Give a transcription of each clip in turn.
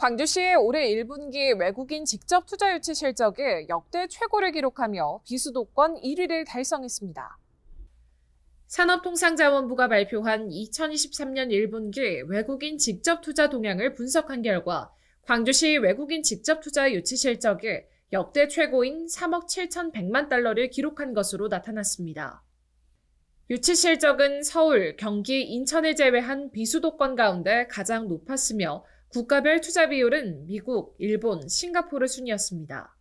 광주시의 올해 1분기 외국인 직접 투자 유치 실적이 역대 최고를 기록하며 비수도권 1위를 달성했습니다. 산업통상자원부가 발표한 2023년 1분기 외국인 직접 투자 동향을 분석한 결과 광주시 외국인 직접 투자 유치 실적이 역대 최고인 3억 7,100만 달러를 기록한 것으로 나타났습니다. 유치 실적은 서울, 경기, 인천을 제외한 비수도권 가운데 가장 높았으며 국가별 투자 비율은 미국, 일본, 싱가포르 순이었습니다.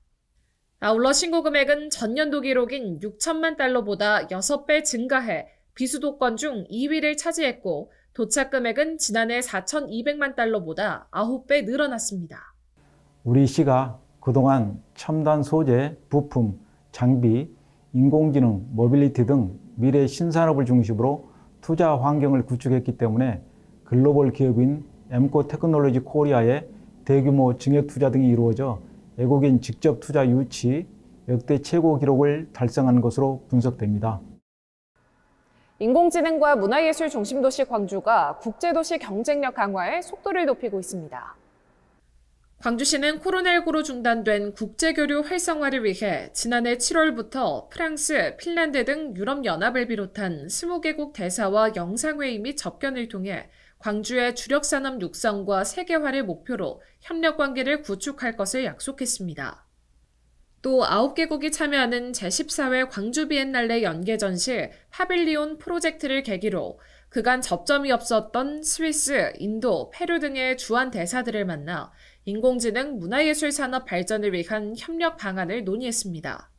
아울러 신고 금액은 전년도 기록인 6천만 달러보다 6배 증가해 비수도권 중 2위를 차지했고 도착 금액은 지난해 4,200만 달러보다 9배 늘어났습니다. 우리 시가 그동안 첨단 소재, 부품, 장비, 인공지능, 모빌리티 등 미래 신산업을 중심으로 투자 환경을 구축했기 때문에 글로벌 기업인 엠코 테크놀로지 코리아의 대규모 증액 투자 등이 이루어져 외국인 직접 투자 유치 역대 최고 기록을 달성한 것으로 분석됩니다. 인공지능과 문화예술 중심도시 광주가 국제도시 경쟁력 강화에 속도를 높이고 있습니다. 광주시는 코로나19로 중단된 국제교류 활성화를 위해 지난해 7월부터 프랑스, 핀란드 등 유럽연합을 비롯한 20개국 대사와 영상회의 및 접견을 통해 광주의 주력산업 육성과 세계화를 목표로 협력관계를 구축할 것을 약속했습니다. 또 9개국이 참여하는 제14회 광주 비엔날레 연계전시 파빌리온 프로젝트를 계기로 그간 접점이 없었던 스위스, 인도, 페루 등의 주한 대사들을 만나 인공지능 문화예술 산업 발전을 위한 협력 방안을 논의했습니다.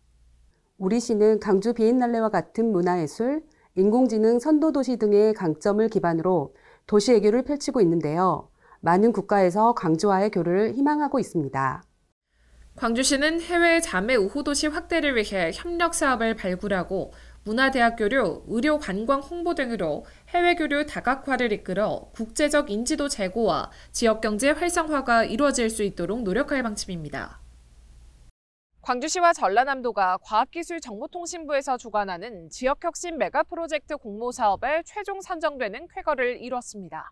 우리 시는 광주 비엔날레와 같은 문화예술, 인공지능 선도도시 등의 강점을 기반으로 도시 외교를 펼치고 있는데요. 많은 국가에서 광주와의 교류를 희망하고 있습니다. 광주시는 해외 자매 우호도시 확대를 위해 협력 사업을 발굴하고 문화대학교류, 의료관광 홍보 등으로 해외교류 다각화를 이끌어 국제적 인지도 제고와 지역경제 활성화가 이루어질 수 있도록 노력할 방침입니다. 광주시와 전라남도가 과학기술정보통신부에서 주관하는 지역혁신 메가프로젝트 공모사업에 최종 선정되는 쾌거를 이뤘습니다.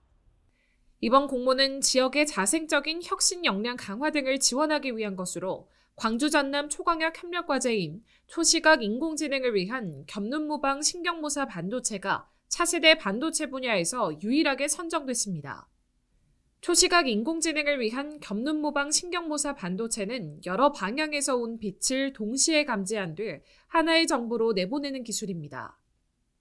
이번 공모는 지역의 자생적인 혁신 역량 강화 등을 지원하기 위한 것으로 광주 전남 초광역 협력과제인 초시각 인공지능을 위한 겸눈무방 신경모사 반도체가 차세대 반도체 분야에서 유일하게 선정됐습니다. 초시각 인공지능을 위한 겸눈모방 신경모사 반도체는 여러 방향에서 온 빛을 동시에 감지한 뒤 하나의 정보로 내보내는 기술입니다.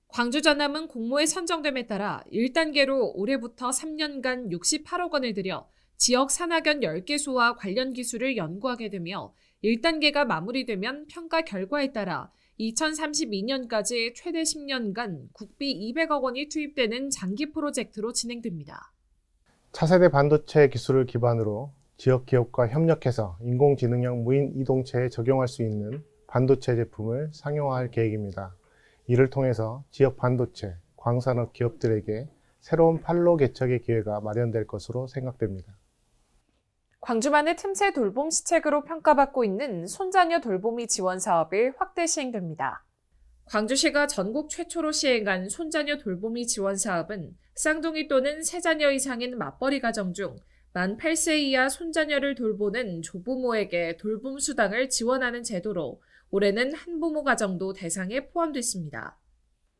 광주 전남은 공모에 선정됨에 따라 1단계로 올해부터 3년간 68억 원을 들여 지역 산학연 10개소와 관련 기술을 연구하게 되며 1단계가 마무리되면 평가 결과에 따라 2032년까지 최대 10년간 국비 200억 원이 투입되는 장기 프로젝트로 진행됩니다. 차세대 반도체 기술을 기반으로 지역 기업과 협력해서 인공지능형 무인 이동체에 적용할 수 있는 반도체 제품을 상용화할 계획입니다. 이를 통해서 지역 반도체, 광산업 기업들에게 새로운 판로 개척의 기회가 마련될 것으로 생각됩니다. 광주만의 틈새 돌봄 시책으로 평가받고 있는 손자녀 돌보미 지원 사업이 확대 시행됩니다. 광주시가 전국 최초로 시행한 손자녀 돌보미 지원 사업은 쌍둥이 또는 세 자녀 이상인 맞벌이 가정 중 만 8세 이하 손자녀를 돌보는 조부모에게 돌봄 수당을 지원하는 제도로 올해는 한부모 가정도 대상에 포함됐습니다.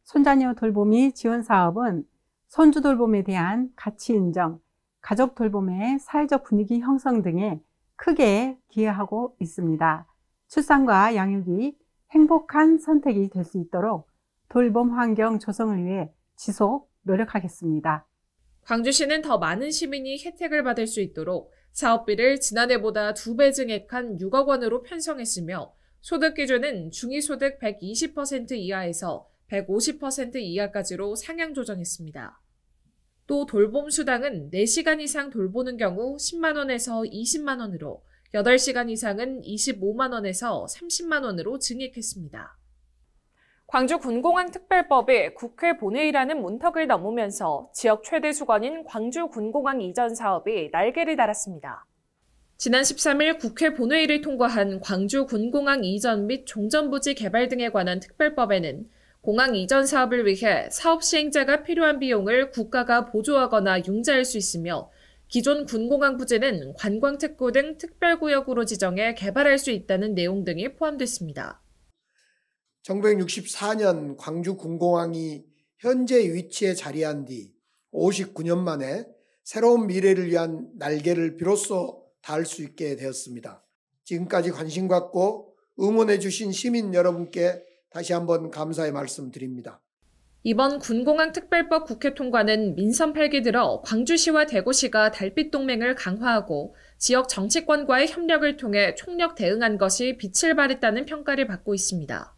손자녀 돌보미 지원 사업은 손주 돌봄에 대한 가치 인정, 가족 돌봄의 사회적 분위기 형성 등에 크게 기여하고 있습니다. 출산과 양육이 행복한 선택이 될 수 있도록 돌봄 환경 조성을 위해 지속 노력하겠습니다. 광주시는 더 많은 시민이 혜택을 받을 수 있도록 사업비를 지난해보다 2배 증액한 6억 원으로 편성했으며 소득 기준은 중위소득 120% 이하에서 150% 이하까지로 상향 조정했습니다. 또 돌봄 수당은 4시간 이상 돌보는 경우 10만 원에서 20만 원으로 8시간 이상은 25만 원에서 30만 원으로 증액했습니다. 광주 군공항 특별법이 국회 본회의라는 문턱을 넘으면서 지역 최대 수건인 광주 군공항 이전 사업이 날개를 달았습니다. 지난 13일 국회 본회의를 통과한 광주 군공항 이전 및 종전부지 개발 등에 관한 특별법에는 공항 이전 사업을 위해 사업 시행자가 필요한 비용을 국가가 보조하거나 융자할 수 있으며 기존 군공항 부지는 관광특구 등 특별구역으로 지정해 개발할 수 있다는 내용 등이 포함됐습니다. 1964년 광주 군공항이 현재 위치에 자리한 뒤 59년 만에 새로운 미래를 위한 날개를 비로소 달 수 있게 되었습니다. 지금까지 관심 갖고 응원해 주신 시민 여러분께 다시 한번 감사의 말씀드립니다. 이번 군공항 특별법 국회 통과는 민선 8기 들어 광주시와 대구시가 달빛 동맹을 강화하고 지역 정치권과의 협력을 통해 총력 대응한 것이 빛을 발했다는 평가를 받고 있습니다.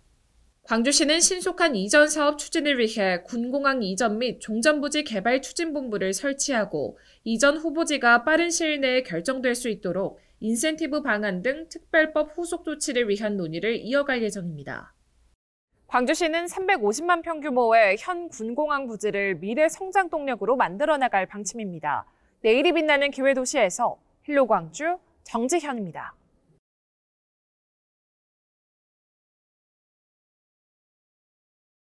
광주시는 신속한 이전 사업 추진을 위해 군공항 이전 및 종전부지 개발 추진본부를 설치하고 이전 후보지가 빠른 시일 내에 결정될 수 있도록 인센티브 방안 등 특별법 후속 조치를 위한 논의를 이어갈 예정입니다. 광주시는 350만 평 규모의 현 군공항 부지를 미래 성장 동력으로 만들어 나갈 방침입니다. 내일이 빛나는 기회도시에서 헬로 광주 정지현입니다.